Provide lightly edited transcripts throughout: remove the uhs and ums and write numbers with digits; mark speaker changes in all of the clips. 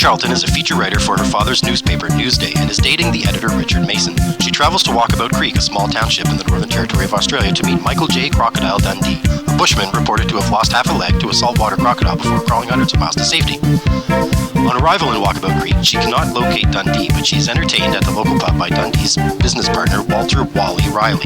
Speaker 1: Charlton is a feature writer for her father's newspaper, Newsday, and is dating the editor Richard Mason. She travels to Walkabout Creek, a small township in the Northern Territory of Australia, to meet Michael J. Crocodile Dundee, a bushman reported to have lost half a leg to a saltwater crocodile before crawling hundreds of miles to safety. On arrival in Walkabout Creek, she cannot locate Dundee, but she is entertained at the local pub by Dundee's business partner, Walter Wally Riley.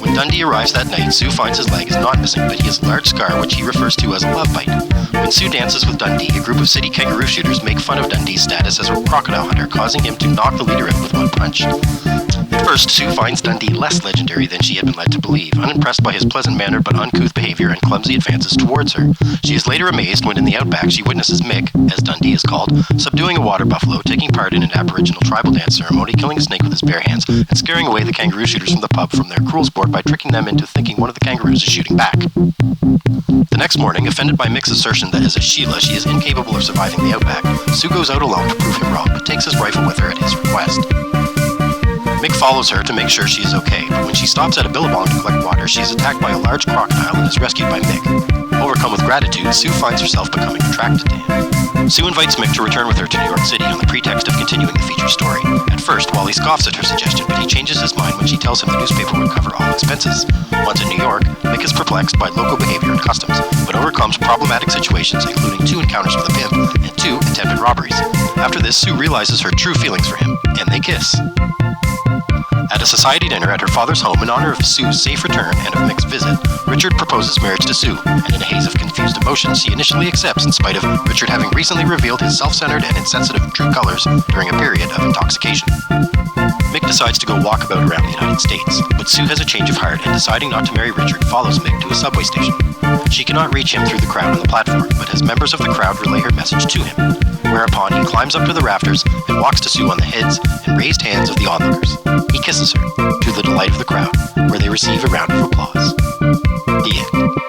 Speaker 1: When Dundee arrives that night, Sue finds his leg is not missing, but he has a large scar which he refers to as a love bite. When Sue dances with Dundee, a group of city kangaroo shooters make fun of Dundee's status as a crocodile hunter, causing him to knock the leader out with one punch. At first, Sue finds Dundee less legendary than she had been led to believe, unimpressed by his pleasant-mannered but uncouth behavior and clumsy advances towards her. She is later amazed when in the outback she witnesses Mick, as Dundee is called, subduing a water buffalo, taking part in an aboriginal tribal dance ceremony, killing a snake with his bare hands, and scaring away the kangaroo shooters from the pub from their cruel sport by tricking them into thinking one of the kangaroos is shooting back. The next morning, offended by Mick's assertion that as a Sheila she is incapable of surviving the outback, Sue goes out alone to prove him wrong, but takes his rifle with her at his request. Mick follows her to make sure she is okay, but when she stops at a billabong to collect water, she is attacked by a large crocodile and is rescued by Mick. Overcome with gratitude, Sue finds herself becoming attracted to him. Sue invites Mick to return with her to New York City on the pretext of continuing the feature story. At first, Wally scoffs at her suggestion, but he changes his mind when she tells him the newspaper would cover all expenses. Once in New York, Mick is perplexed by local behavior and customs, but overcomes problematic situations including 2 encounters with a pimp and 2 attempted robberies. After this, Sue realizes her true feelings for him, and they kiss. At a society dinner at her father's home in honor of Sue's safe return and of Mick's visit, Richard proposes marriage to Sue, and in a haze of confused emotions, she initially accepts in spite of Richard having recently revealed his self-centered and insensitive true colors during a period of intoxication. Mick decides to go walkabout around the United States, but Sue has a change of heart and deciding not to marry Richard follows Mick to a subway station. She cannot reach him through the crowd on the platform, but has members of the crowd relay her message to him, whereupon he climbs up to the rafters and walks to Sue on the heads and raised hands of the onlookers. He kisses her, to the delight of the crowd, where they receive a round of applause. The end.